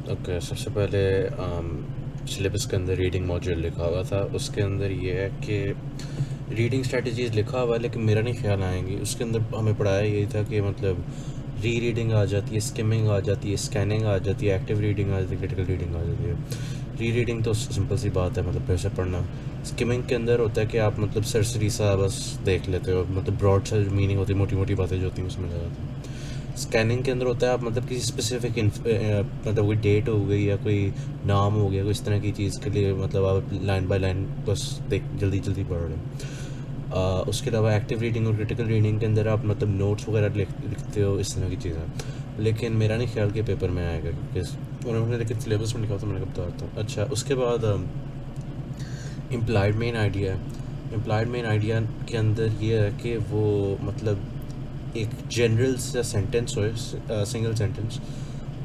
Okay, सबसे पहले syllabus के अंदर रीडिंग मॉड्यूल लिखा हुआ था। उसके अंदर ये है कि रीडिंग स्ट्रेटजीज लिखा हुआ है, लेकिन मेरा नहीं ख्याल आएंगी। उसके अंदर हमें पढ़ाया यही था कि मतलब री रीडिंग आ जाती है, स्किमिंग आ जाती है, स्कैनिंग आ जाती है, एक्टिव रीडिंग आ जाती है, क्रिटिकल रीडिंग आ जाती है। री रीडिंग तो सिंपल सी बात है, मतलब फिर से पढ़ना। स्किमिंग के अंदर होता है कि आप मतलब सरसरी सा बस देख लेते हो, मतलब ब्रॉड सा मीनिंग होती है, मोटी मोटी बातें जो होती हैं उसमें जाते हैं। स्कैनिंग के अंदर होता है आप मतलब किसी स्पेसिफिक मतलब कोई डेट हो गई या कोई नाम हो गया, कोई इस तरह की चीज़ के लिए मतलब आप लाइन बाय लाइन बस देख जल्दी जल्दी पढ़ रहे हो। उसके अलावा एक्टिव रीडिंग और क्रिटिकल रीडिंग के अंदर आप मतलब नोट्स वगैरह लिखते हो, इस तरह की चीज़ें। लेकिन मेरा नहीं ख्याल कि पेपर में आएगा, क्योंकि उन्होंने लेकिन सिलेबस में लिखा था, मैंने कब बताता हूँ। अच्छा, उसके बाद इम्प्लाइड मेन आइडिया है। इम्प्लाइड मेन आइडिया के अंदर ये है कि वो मतलब एक जनरल सा सेंटेंस हो, सिंगल सेंटेंस।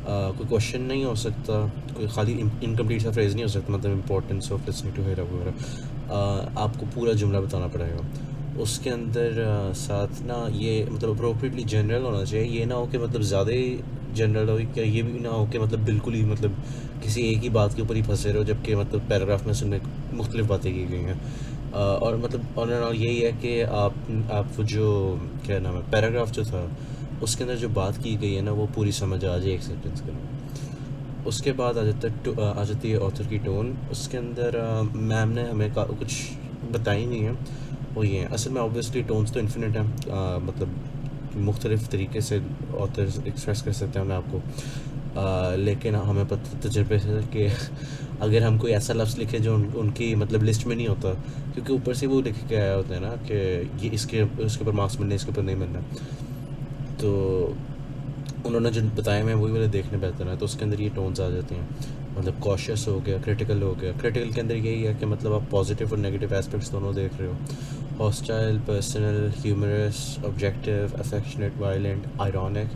कोई क्वेश्चन नहीं हो सकता, कोई खाली इनकम्प्लीट सा फ्रेज नहीं हो सकता, मतलब इम्पोर्टेंस ऑफ लिसनिंग टू हेरा वगैरह। आपको पूरा जुमला बताना पड़ेगा उसके अंदर। साथ ना ये मतलब अप्रोप्रिएटली जनरल होना चाहिए। ये ना हो कि मतलब ज़्यादा ही जनरल हो, क्या ये भी ना हो कि मतलब बिल्कुल ही मतलब किसी एक ही बात के ऊपर ही फंसे रहो, जबकि मतलब पैराग्राफ में सुनने मुख्तलिफ बातें की गई हैं। और मतलब ऑल एंड ऑल यही है कि आप वो जो क्या नाम है पैराग्राफ जो था उसके अंदर जो बात की गई है ना वो पूरी समझ आ जाए एक सेंटेंस के अंदर। उसके बाद आ जाती है ऑथर की टोन। उसके अंदर मैम ने हमें कुछ बताई नहीं है। वो ये है असल में, ऑब्वियसली टोन्स तो इन्फिनिट हैं, मतलब मुख्तलिफ़ तरीके से ऑथर एक्सप्रेस कर सकते हैं हमें आपको। लेकिन हमें पता तजर्बे से कि अगर हम कोई ऐसा लफ्ज़ लिखें जो उनकी मतलब लिस्ट में नहीं होता, क्योंकि ऊपर से वो लिख के आया होता है ना कि ये इसके ऊपर मार्क्स मिलने, इसके ऊपर नहीं मिलना। तो उन्होंने जो बताया मैं वही वाले देखने बेहतर है, तो उसके अंदर ये टोन्स आ जाती हैं। मतलब कॉशियस हो गया, क्रिटिकल हो गया। क्रिटिकल के अंदर यही है कि मतलब आप पॉजिटिव और नेगेटिव एस्पेक्ट्स दोनों देख रहे हो। Hostile, personal, humorous, objective, affectionate, violent, ironic.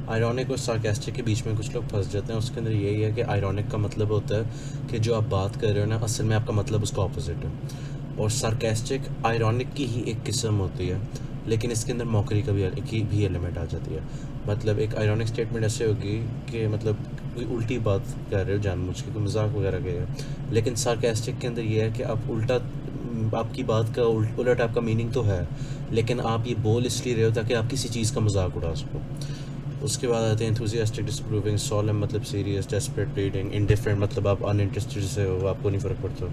Ironic और सार्केस्टिक के बीच में कुछ लोग फंस जाते हैं। उसके अंदर यही है कि आयरॉनिक का मतलब होता है कि जो आप बात कर रहे हो ना असल में आपका मतलब उसका ऑपोजिट है। और सार्केस्टिक आयरॉनिक की ही एक किस्म होती है, लेकिन इसके अंदर मौकरी की भी एलिमेंट आ जाती है। मतलब एक आयरॉनिक स्टेटमेंट ऐसे होगी कि मतलब कोई उल्टी बात कर रहे हो जानबूझ के, कोई मजाक वगैरह कर रहे हो। लेकिन सार्केस्टिक के अंदर ये है कि आप उल्टा, आपकी बात का उलट आपका मीनिंग तो है, लेकिन आप ये बोल इसलिए रहे हो ताकि आप किसी चीज़ का मजाक उड़ा सको। उसके बाद आते हैं एंथुसियास्टिक, डिसअप्रूविंग, सोलम मतलब सीरियस, डेस्परेट, प्लीडिंग, इंडिफरेंट मतलब आप अनइंटरेस्टेड से हो, आपको नहीं फ़र्क पड़ता,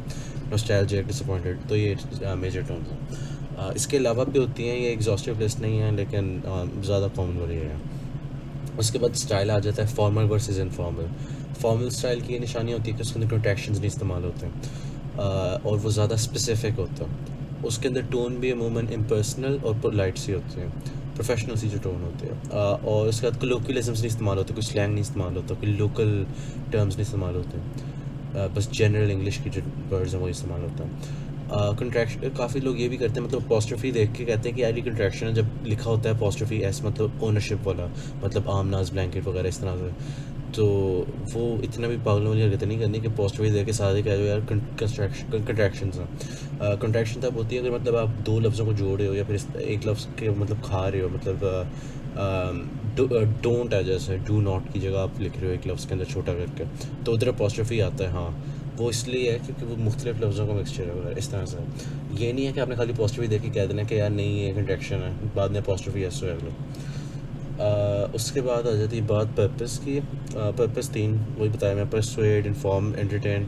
नॉस्टैल्जिक, डिसअपॉइंटेड। तो ये मेजर टर्म्स हैं। इसके अलावा भी होती हैं, ये एग्जॉस्टिव लिस्ट नहीं है, लेकिन ज़्यादा कॉमन वाली है। उसके बाद स्टाइल आ जाता है, formal versus informal. Formal style की ये निशानी होती है कि उसके अंदर कॉन्ट्रैक्शंस नहीं इस्तेमाल होते हैं, और वो ज़्यादा स्पेसिफिक होता है। उसके अंदर टोन भी अमूमन इम्पर्सनल और पोलाइट सी होती है, प्रोफेशनल सी जो टोन होती है। और उसके बाद कोलोक्यूलिज्म्स नहीं इस्तेमाल होते, कोई स्लैंग नहीं इस्तेमाल होता, कोई लोकल टर्म्स नहीं इस्तेमाल होते। बस जनरल इंग्लिश की जो वर्ड्स हैं वो इस्तेमाल होता है। कंट्रैक्शन काफ़ी लोग ये भी करते हैं, मतलब अपोस्ट्रोफी देख के कहते हैं कि यार ये कंट्रैक्शन है। जब लिखा होता है अपोस्ट्रोफी एस मतलब ओनरशिप वाला, मतलब आम नाज ब्लैंकेट वगैरह इस तरह से, तो वो इतना भी पागलों वाली हरकतें नहीं करनी कि अपोस्ट्रोफी देख के सारे कह दो यार कंट्रैक्शंस हैं। कंट्रैक्शन तब होती है अगर मतलब आप दो लफ्ज़ों को जोड़ रहे हो या फिर एक लफ्ज़ के मतलब खा रहे हो, मतलब डोंट है जैसे डू नॉट की जगह आप लिख रहे हो एक लफ्ज़ के अंदर छोटा करके, तो उधर अपोस्ट्रोफी आता है। हाँ, वो इसलिए है क्योंकि वो मुख्तलिफ लफ्ज़ों का मिक्सचर है वगैरह इस तरह से। ये नहीं है कि आपने खाली अपोस्ट्रोफी देख के कह देना कि यार नहीं ये कंट्रैक्शन है, बाद में अपोस्ट्रोफी एस हो अगले। उसके बाद आ जाती है बात पर्पस की। पर्पस तीन वही बताया मैं, परसुएड, इन्फॉर्म, एंटरटेन।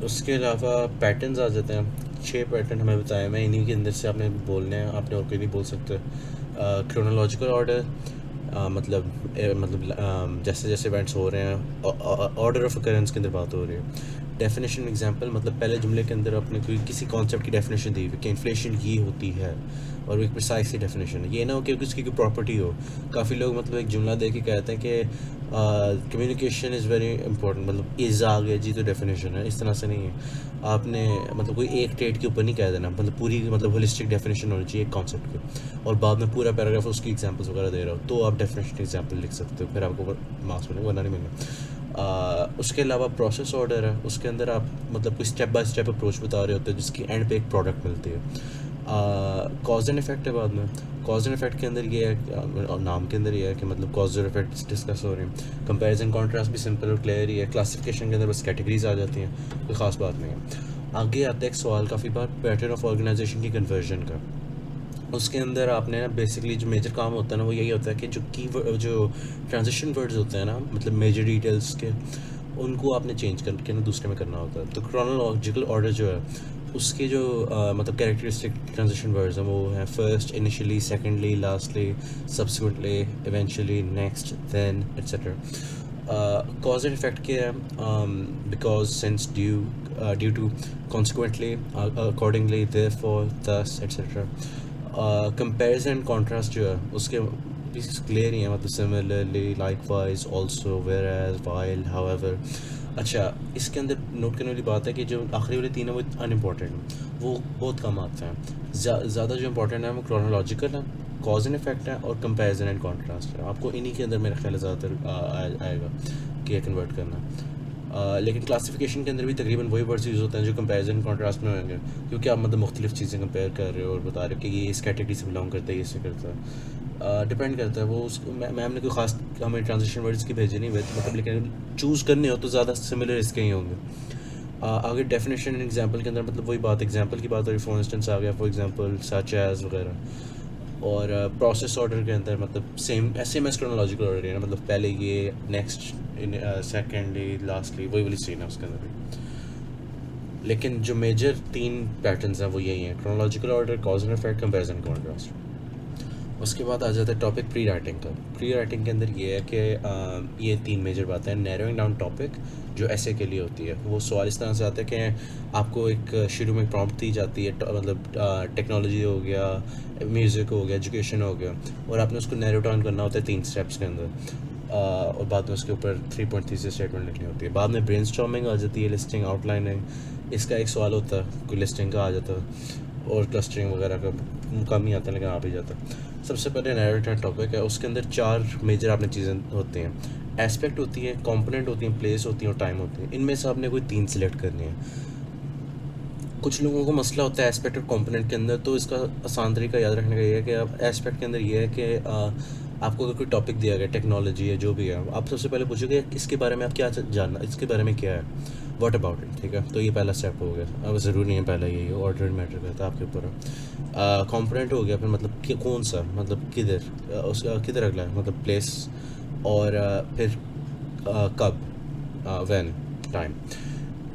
उसके अलावा पैटर्न्स आ जाते हैं, 6 पैटर्न हमें बताया मैं, इन्हीं के अंदर से आपने बोलने हैं, आपने और कोई नहीं बोल सकते। क्रोनोलॉजिकल ऑर्डर, मतलब जैसे जैसे इवेंट्स हो रहे हैं, ऑर्डर ऑफ अकरेंस के अंदर बात हो रही है। डेफिनेशन एग्जांपल, मतलब पहले जुमले के अंदर अपने कोई किसी कॉन्सेप्ट की डेफिनेशन दी हुई कि इन्फ्लेशन ये होती है, और एक प्रिसाइज सी डेफिनेशन है। ये ना हो कि उसकी कोई प्रॉपर्टी हो। काफ़ी लोग मतलब एक जुमला दे के कहते हैं कि कम्युनिकेशन इज़ वेरी इंपॉर्टेंट, मतलब इज़ आ गया जी तो डेफिनेशन है, इस तरह से नहीं है। आपने मतलब कोई एक ट्रेड के ऊपर नहीं कह देना, मतलब पूरी मतलब होलिस्टिक डेफिनेशन होनी चाहिए एक कॉन्सेप्ट की, और बाद में पूरा पैराग्राफ उसकी एग्जांपल्स वगैरह दे रहा हो तो आप डेफिनेशन एग्जांपल लिख सकते हो, फिर आपको मार्क्स मिलेंगे वरना नहीं मिलेंगे। उसके अलावा प्रोसेस ऑर्डर है, उसके अंदर आप मतलब कोई स्टेप बाय स्टेप अप्रोच बता रहे होते हैं जिसकी एंड पे एक प्रोडक्ट मिलती है। कॉज एंड इफेक्ट है बाद में। कॉज एंड इफेक्ट के अंदर ये है और नाम के अंदर ये है कि मतलब कॉज और इफेक्ट डिस्कस हो रहे हैं। कंपैरिजन कॉन्ट्रास्ट भी सिंपल और क्लियर ही है। क्लासिफिकेशन के अंदर बस कैटेगरीज आ जाती हैं, कोई ख़ास बात नहीं है। आगे आता है एक सवाल काफ़ी बार पैटर्न ऑफ ऑर्गेनाइजेशन की कन्वर्जन का। उसके अंदर आपने ना बेसिकली जो मेजर काम होता है ना वो यही होता है कि जो ट्रांजिशन वर्ड्स होते हैं ना, मतलब मेजर डिटेल्स के, उनको आपने चेंज करके ना दूसरे में करना होता है। तो क्रोनोलॉजिकल ऑर्डर जो है उसके जो मतलब कैरेक्टरिस्टिक ट्रांजिशन वर्ड्स हैं वो हैं first, initially, secondly, lastly, subsequently, eventually, next, then etcetera. Cause and effect क्या है? Because, since, due to, consequently, accordingly, therefore, thus etcetera. Comparison contrast जो है उसके क्लियर ही है, मतलब similarly, likewise, also, whereas, while, however. अच्छा, इसके अंदर नोट करने वाली बात है कि जो आखिरी वाले तीन है वो अनइम्पॉर्टेंट हैं, वो बहुत कम आते हैं। ज़्यादा जो इंपॉर्टेंट है वो क्रोनोलॉजिकल है, कॉज एंड इफेक्ट है और कंपेरिजन एंड कॉन्ट्रास्ट है। आपको इन्हीं के अंदर मेरा ख्याल है ज़्यादातर आएगा कि कन्वर्ट करना। लेकिन क्लासिफिकेशन के अंदर भी तकरीबन वही वर्ड्स यूज़ होते हैं जो कंपैरिजन कॉन्ट्रास्ट में होंगे, क्योंकि आप मतलब मुख्तलिफ चीज़ें कंपेयर कर रहे हो और बता रहे हो कि ये इस कैटेगरी से बिलोंग करता है, ये इससे करता है। डिपेंड करता है वो मैम ने कोई ख़ास हमें ट्रांजिशन वर्ड्स की भेजी नहीं मतलब, लेकिन चूज़ करने हो तो ज़्यादा सिमिलर इसके ही होंगे। आगे डेफिनेशन एंड एग्जांपल के अंदर मतलब वही बात, एग्जांपल की बात हो रही, फॉर इंस्टेंस आ गया फॉर एग्जांपल, सच एज वगैरह। और प्रोसेस ऑर्डर के अंदर मतलब सेम एस क्रोनोलॉजिकल ऑर्डर है ना, मतलब पहले ये, नेक्स्ट, सेकेंडली, लास्टली, वही वाली सीन है उसके अंदर भी। लेकिन जो मेजर तीन पैटर्न्स हैं वो यही हैं, chronological order, cause and effect, comparison contrast. उसके बाद आ जाता है टॉपिक प्री राइटिंग का। प्री राइटिंग के अंदर ये है कि ये तीन मेजर बातें हैं। नैरोइंग डाउन टॉपिक जो ऐसे के लिए होती है, वो सवाल इस तरह से आता है कि आपको एक शुरू में प्रॉम्प्ट दी जाती है, मतलब टेक्नोलॉजी हो गया, म्यूज़िक हो गया, एजुकेशन हो गया, और आपने उसको नैरो डाउन करना होता है 3 स्टेप्स के अंदर। और बाद में उसके ऊपर 3 पॉइंट थीसिस स्टेटमेंट लिखनी होती है। बाद में ब्रेनस्टॉर्मिंग आ जाती है, लिस्टिंग, आउटलाइनिंग, इसका एक सवाल होता है, कोई लिस्टिंग का आ जाता है, और क्लस्टरिंग वगैरह का कम ही आता है लेकिन आ भी जाता है। सबसे पहले नैरेटिव टॉपिक है, उसके अंदर 4 मेजर आपने चीज़ें होती हैं। एस्पेक्ट होती है, कंपोनेंट होती हैं, प्लेस होती हैं और टाइम होती है। इनमें से आपने कोई 3 सिलेक्ट करनी है। कुछ लोगों को मसला होता है एस्पेक्ट और कंपोनेंट के अंदर, तो इसका आसान तरीका याद रखने का ये है कि आप एस्पेक्ट के अंदर ये है कि आपको अगर कोई टॉपिक दिया गया, टेक्नोलॉजी है, जो भी है, आप सबसे पहले पूछोगे इसके बारे में आप क्या जानना, इसके बारे में क्या है, व्हाट अबाउट इट, ठीक है। तो ये पहला स्टेप हो गया। अब ज़रूरी नहीं है पहला यही हो, ऑर्डर मैटर करता है, आपके ऊपर है। कंपोनेंट हो गया, फिर मतलब कि कौन सा, मतलब किधर, किधर अगला है, मतलब प्लेस, और फिर कब, व्हेन, टाइम।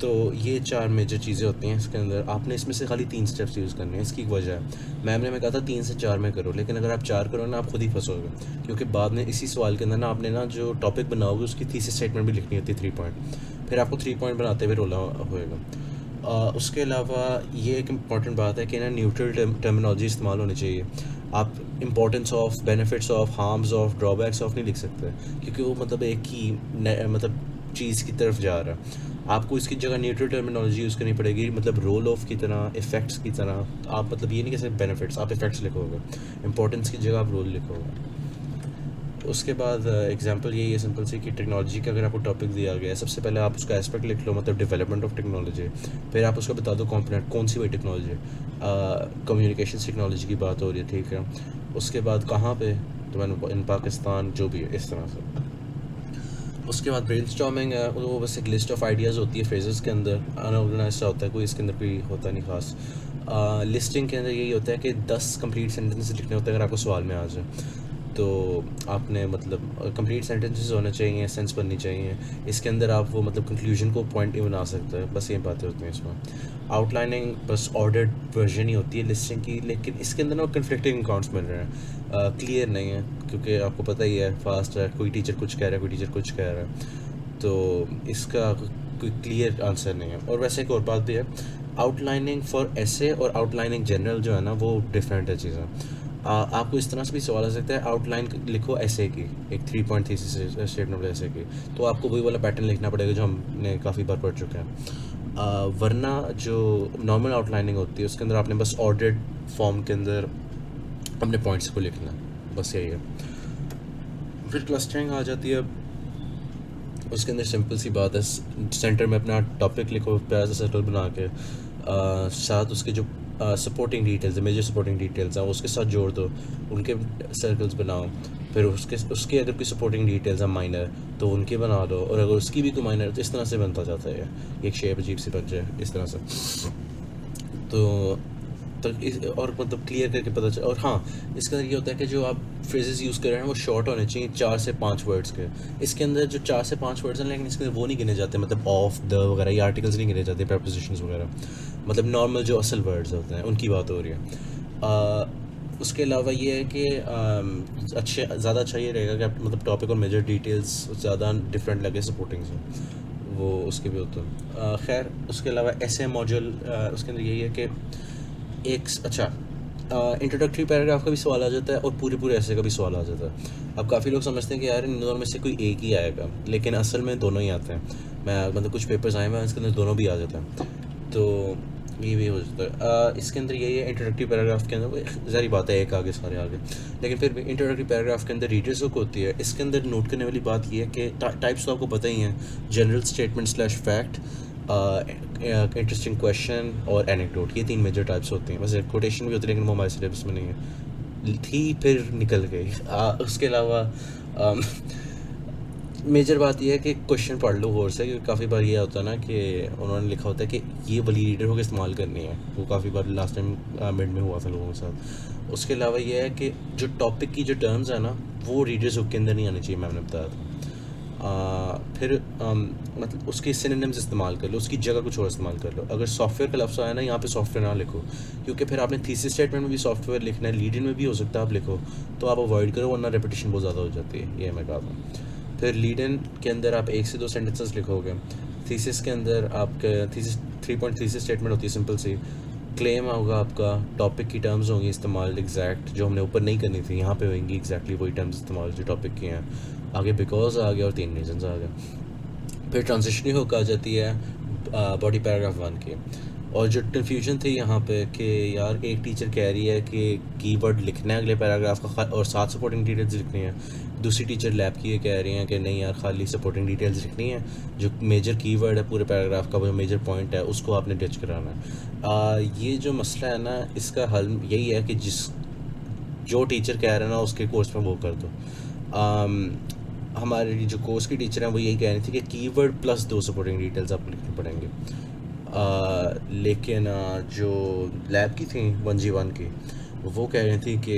तो ये 4 मेजर चीज़ें होती हैं इसके अंदर। आपने इसमें से खाली 3 स्टेप्स यूज़ करने हैं। इसकी एक वजह है, मैम ने मैं कहा था 3 से 4 में करो, लेकिन अगर आप 4 करो ना आप खुद ही फंसोगे, क्योंकि बाद में इसी सवाल के अंदर ना आपने ना जो टॉपिक बनाओगे उसकी थीसिस स्टेटमेंट भी लिखनी होती है 3 पॉइंट, फिर आपको 3 पॉइंट बनाते हुए रोला होएगा। उसके अलावा ये एक इम्पॉर्टेंट बात है कि ना न्यूट्रल टर्मिनोलॉजी इस्तेमाल होनी चाहिए। आप importance of, benefits of, harms of, drawbacks of नहीं लिख सकते, क्योंकि वो मतलब एक ही मतलब चीज़ की तरफ जा रहा है। आपको इसकी जगह न्यूट्रल टर्मिनोलॉजी यूज़ करनी पड़ेगी, मतलब रोल ऑफ की तरह, इफ़ेक्ट्स की तरह। आप मतलब ये नहीं कह सकते बेनिफिट्स, आप इफ़ेक्ट्स लिखोगे, इंपॉर्टेंस की जगह आप रोल लिखोगे। उसके बाद एग्जांपल यही है सिंपल सी कि टेक्नोलॉजी का अगर आपको टॉपिक दिया गया है, सबसे पहले आप उसका एस्पेक्ट लिख लो, मतलब डेवलपमेंट ऑफ टेक्नोलॉजी, फिर आप उसको बता दो कंपोनेंट कौन सी वही टेक्नोलॉजी है, कम्युनिकेशन टेक्नोलॉजी की बात हो रही है, ठीक है। उसके बाद कहाँ पे, तो मैंने इन पाकिस्तान, जो भी है इस तरह से। उसके बाद ब्रेनस्टॉर्मिंग है, वो बस एक लिस्ट ऑफ आइडियाज़ होती है फ्रेजेस के अंदर, अनऑर्गेनाइज्ड होता है, कोई इसके अंदर कोई होता नहीं खास। लिस्टिंग के अंदर यही होता है कि 10 कंप्लीट सेंटेंसेस लिखने होते हैं अगर आपको सवाल में आ जाए, तो आपने मतलब कंप्लीट सेंटेंसेस होने चाहिए, सेंस बननी चाहिए। इसके अंदर आप वो मतलब कंक्लूजन को पॉइंट नहीं बना सकते, बस ये बातें होती हैं इसमें। आउटलाइनिंग बस ऑर्डर्ड वर्जन ही होती है लिस्टिंग की, लेकिन इसके अंदर ना कन्फ्लिक्टिंग अकाउंट्स मिल रहे हैं, क्लियर नहीं है, क्योंकि आपको पता ही है फास्ट है, कोई टीचर कुछ कह रहा है, कोई टीचर कुछ कह रहा है, तो इसका कोई क्लियर आंसर नहीं है। और वैसे एक और बात भी है, आउटलाइनिंग फॉर एसे और आउटलाइनिंग जनरल जो है ना वो डिफरेंट है चीज़ें। आपको इस तरह से भी सवाल आ सकता है, आउटलाइन लिखो ऐसे की, एक 3 पॉइंट थीसिस स्टेटमेंट ऐसे की, तो आपको वही वाला पैटर्न लिखना पड़ेगा जो हमने काफ़ी बार पढ़ चुके हैं। वरना जो नॉर्मल आउटलाइनिंग होती है उसके अंदर आपने बस ऑर्डर्ड फॉर्म के अंदर अपने पॉइंट्स को लिखना है, बस यही है। फिर क्लस्टरिंग आ जाती है, उसके अंदर सिंपल सी बात है, सेंटर में अपना टॉपिक लिखो प्यारा सा सर्कल बना के, साथ उसके जो supporting details, major supporting details हैं, उसके साथ जोड़ दो, उनके सर्कल्स बनाओ। फिर उसके अगर कोई सपोर्टिंग डिटेल्स हैं माइनर, तो उनके बना दो, और अगर उसकी भी कोई माइनर, तो इस तरह से बनता जाता है, एक शेप अजीब सी बन जाए इस तरह से। तो और मतलब क्लियर करके पता चला। और हाँ, इसके अंदर ये होता है कि जो आप फ्रेजेस यूज़ कर रहे हैं वो शॉर्ट होने चाहिए, 4 से 5 वर्ड्स के। इसके अंदर जो 4 से 5 वर्ड्स हैं, लेकिन इसके अंदर वो नहीं गिने जाते, मतलब ऑफ, द वगैरह, ये आर्टिकल्स नहीं गिने जाते, प्रपोजिशंस वगैरह, मतलब नॉर्मल जो असल वर्ड्स होते हैं उनकी बात हो रही है। उसके अलावा ये है कि ज़्यादा अच्छा ये रहेगा कि आप मतलब टॉपिक और मेजर डिटेल्स ज़्यादा डिफरेंट लगे सपोर्टिंग से, वो उसके भी होते हैं। खैर, उसके अलावा ऐसे मॉड्यूल उसके अंदर यही है कि एक अच्छा इंट्रोडक्टरी पैराग्राफ का भी सवाल आ जाता है और पूरे पूरे ऐसे का भी सवाल आ जाता है। अब काफ़ी लोग समझते हैं कि यार इन दोनों में से कोई एक ही आएगा, लेकिन असल में दोनों ही आते हैं। मैं मतलब कुछ पेपर्स आए हैं इसके अंदर दोनों भी आ जाते हैं, तो ये भी हो जाता है। इसके अंदर यही है, इंट्रोडक्टरी पैराग्राफ के अंदर ज़ाहिर बात है एक आगे सारे आगे, लेकिन फिर भी इंट्रोडक्टरी पैराग्राफ के अंदर रीडर्स बुक होती है। इसके अंदर नोट करने वाली बात ये है कि टाइप्स तो आपको पता ही हैं, general statement slash fact, interesting question और एनेक्डोट, ये 3 मेजर टाइप्स होती हैं। वैसे कोटेशन भी होती है, लेकिन वो हमारे सिलेबस में नहीं है थी, फिर निकल गई। उसके अलावा मेजर बात यह है कि क्वेश्चन पढ़ लो गौर से, क्योंकि काफ़ी बार ये होता है ना कि उन्होंने लिखा होता है कि ये वाली रीडर होकर इस्तेमाल करनी है, वो काफ़ी बार लास्ट टाइम मिड में हुआ था लोगों के साथ। उसके अलावा ये है कि जो टॉपिक की जो टर्म्स है ना, वो रीडर्स बुक के अंदर नहीं आनी चाहिए, मैंने बताया था। फिर मतलब उसके सिनोनिम्स इस्तेमाल कर लो, उसकी जगह कुछ और इस्तेमाल कर लो। अगर सॉफ्टवेयर का लफ्ज़ आया ना, यहाँ पे सॉफ्टवेयर ना लिखो, क्योंकि फिर आपने थीसिस स्टेटमेंट में भी सॉफ्टवेयर लिखना है, लीड इन में भी हो सकता है आप लिखो, तो आप अवॉइड करो, वरना रेपिटेशन बहुत ज़्यादा हो जाती है, ये मैं कहा था। फिर लीड इन के अंदर आप 1 से 2 सेंटेंसेस लिखोगे। थीसिस के अंदर आपका थीसिस 3 पॉइंट थीसिस स्टेटमेंट होती है, सिंपल सी। क्लेम होगा आपका, टॉपिक की टर्म्स होंगी इस्तेमाल एग्जैक्ट, जो हमने ऊपर नहीं करनी थी यहाँ पे होंगी एग्जैक्टली वही टर्म्स इस्तेमाल जो टॉपिक की हैं। आगे बिकॉज आ गया और 3 रीजंस आ गए। फिर ट्रांजिशनरी हुक आ जाती है बॉडी पैराग्राफ 1 की। और जो कन्फ्यूजन थी यहाँ पे कि यार एक टीचर कह रही है कि कीवर्ड लिखना है अगले पैराग्राफ का और 7 सपोर्टिंग डिटेल्स लिखनी है, दूसरी टीचर लैब की ये कह रही हैं कि नहीं यार खाली सपोर्टिंग डिटेल्स लिखनी है, जो मेजर कीवर्ड है पूरे पैराग्राफ का, वो मेजर पॉइंट है उसको आपने डिच कराना है। ये जो मसला है ना, इसका हल यही है कि जो टीचर कह रहे हैं ना उसके कोर्स में वो कर दो। हमारे जो कोर्स की टीचर हैं वो यही कह रही थी कि कीवर्ड प्लस 2 सपोर्टिंग डिटेल्स आपको लिखने पड़ेंगे। लेकिन जो लैब की थी 1G1 की, वो कह रही थी कि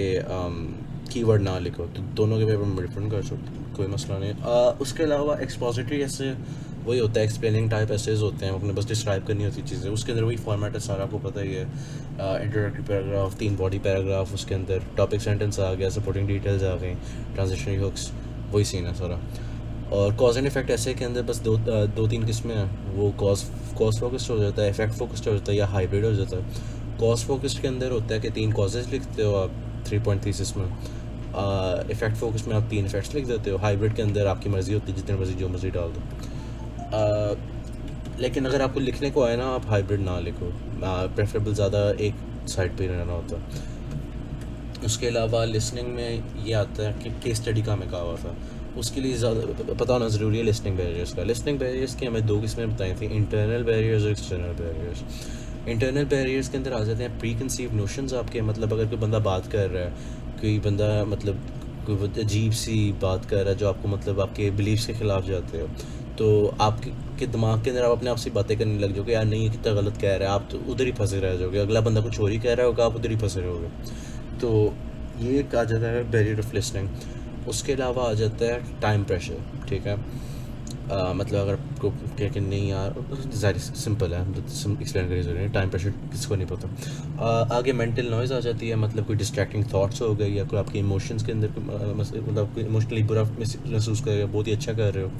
कीवर्ड ना लिखो, तो दोनों के पेपर में डिफरेंट कर सकते, कोई मसला नहीं। उसके अलावा एक्सपोजिटरी ऐसे वही होता है, एक्सप्लेनिंग टाइप एसेज होते हैं, अपने बस डिस्क्राइब करनी होती चीज़ें, उसके अंदर वही फॉर्मेट है सारा, आपको पता ही है। इंट्रोडक्टरी पैराग्राफ, 3 बॉडी पैराग्राफ, उसके अंदर टॉपिक सेंटेंस आ गया, सपोर्टिंग डिटेल्स आ गई, ट्रांजिशनरी हुक्स, वही सीन है सारा। और कॉज एंड इफेक्ट ऐसे के अंदर बस 2-3 किस्में हैं, वो कॉज फोकस्ड हो जाता है, इफेक्ट फोकस्ड हो जाता है, या हाइब्रिड हो जाता है। कॉज फोकस्ड के अंदर होता है कि 3 कॉजेज लिखते हो आप 3 पॉइंट थीसिस में, इफेक्ट फोकस में आप 3 इफेक्ट्स लिख देते हो। हाइब्रिड के अंदर आपकी मर्ज़ी होती है, जितने मर्ज़ी जो मर्ज़ी डाल दो। लेकिन अगर आपको लिखने को आए ना, आप हाइब्रिड ना लिखो, प्रेफरेबल ज़्यादा एक साइड पे रहना होता है। उसके अलावा लिसनिंग में ये आता है कि केस स्टडी का हमें कहा हुआ था, उसके लिए ज़्यादा पता होना ज़रूरी है लिसनिंग बैरियर्स का। लिसनिंग बैरियर्स की हमें 2 किस्में बताई थी, इंटरनल बैरियर्स और एक्सटर्नल बैरियर्स। इंटरनल बैरियर्स के अंदर आ जाते हैं प्री कंसीव नोशंस आपके, मतलब अगर कोई बंदा बात कर रहा है, कोई बंदा मतलब कोई अजीब सी बात कर रहा है जो आपको मतलब आपके बिलीव्स के ख़िलाफ़ जाते हो, तो आपके दिमाग के अंदर आप अपने आप से बातें करने लग जाओगे, यार नहीं ये कितना गलत कह रहा है, आप तो उधर ही फंसे रह जाओगे, अगला बंदा कुछ और ही कह रहा होगा, आप उधर ही फंसे रहोगे। तो ये कहा जाता है बैरियर ऑफ लिसनिंग। उसके अलावा आ जाता है टाइम प्रेशर, ठीक है। मतलब अगर आपको कह कि नहीं यार, ज़ाहिर सिंपल है, एक्सप्लेन करने ज़रूरी है, टाइम प्रेशर किसको नहीं पता। आगे मेंटल नॉइज़ आ जाती है, मतलब कोई डिस्ट्रैक्टिंग थॉट्स हो गए, या कोई आपके इमोशंस के अंदर मतलब कोई इमोशनली बुरा महसूस कर रहे हो, बहुत ही अच्छा कर रहे हो,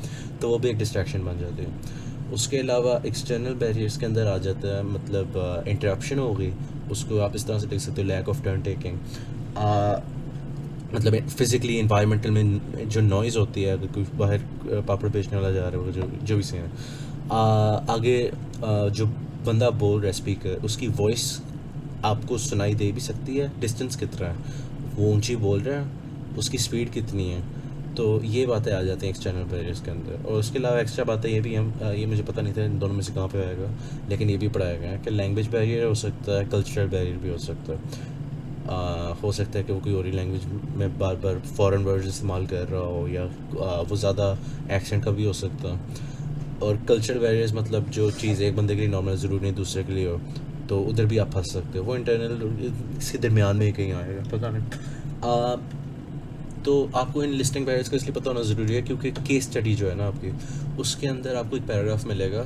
तो वो भी एक डिस्ट्रैक्शन बन जाती है। उसके अलावा एक्सटर्नल बैरियर्स के अंदर आ जाता है मतलब इंटरप्शन हो गई, उसको आप इस तरह से देख सकते हो, लैक ऑफ टर्न टेकिंग, मतलब फिज़िकली इन्वायरमेंटल में जो नॉइज़ होती है, अगर कोई बाहर पापड़ बेचने वाला जा रहा है, जो भी सीन है। आगे जो बंदा बोल रहा है स्पीकर, उसकी वॉइस आपको सुनाई दे भी सकती है, डिस्टेंस कितना है, वो ऊंची बोल रहा है, उसकी स्पीड कितनी है, तो ये बातें आ जाती हैं एक्सटर्नल बैरियर्स के अंदर। और उसके अलावा एक्स्ट्रा बातें ये भी हम ये मुझे पता नहीं था इन दोनों में से कहाँ पे आएगा, लेकिन ये भी पढ़ाया गया है कि लैंग्वेज बैरियर हो सकता है, कल्चरल बैरियर भी हो सकता है। हो सकता है कि वो कोई और लैंग्वेज में बार बार फॉरेन वर्ड्स इस्तेमाल कर रहा हो, या वो ज़्यादा एक्सेंट का भी हो सकता है। और कल्चरल बैरियर्स मतलब जो चीज़ एक बंदे के लिए नॉर्मल ज़रूरी नहीं दूसरे के लिए हो, तो उधर भी आप फंस सकते हो। वो इंटरनल इसके दरमियान में ही कहीं आएगा, पता नहीं। तो आपको इन लिस्टिंग बैरियर्स का इसलिए पता होना ज़रूरी है क्योंकि केस स्टडी जो है ना आपकी, उसके अंदर आपको एक पैराग्राफ मिलेगा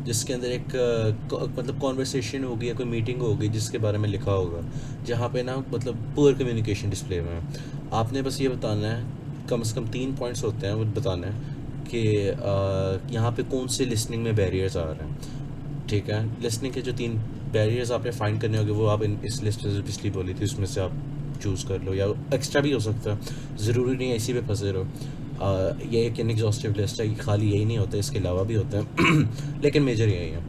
जिसके अंदर एक मतलब कॉन्वर्सेशन होगी या कोई मीटिंग होगी जिसके बारे में लिखा होगा, जहाँ पे ना मतलब पुअर कम्युनिकेशन डिस्प्ले में है। आपने बस ये बताना है, कम से कम 3 पॉइंट्स होते हैं, वो बताना है कि यहाँ पे कौन से लिसनिंग में बैरियर्स आ रहे हैं। ठीक है, लिसनिंग के जो 3 बैरियर्स आपने फाइंड करने होंगे वो आप इस लिस्ट में जो पिछली बोली थी उसमें से आप चूज़ कर लो, या एक्स्ट्रा भी हो सकता है, ज़रूरी नहीं है इसी पे फंसे रहो। ये एक इनएग्जॉस्टिव लिस्ट है, खाली यही नहीं होता, इसके अलावा भी होते हैं लेकिन मेजर यही है।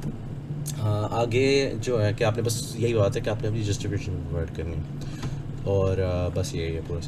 आगे जो है कि आपने बस यही बात है कि आपने अपनी जस्टिफिकेशन प्रोवाइड करनी है, और बस यही है पूरा।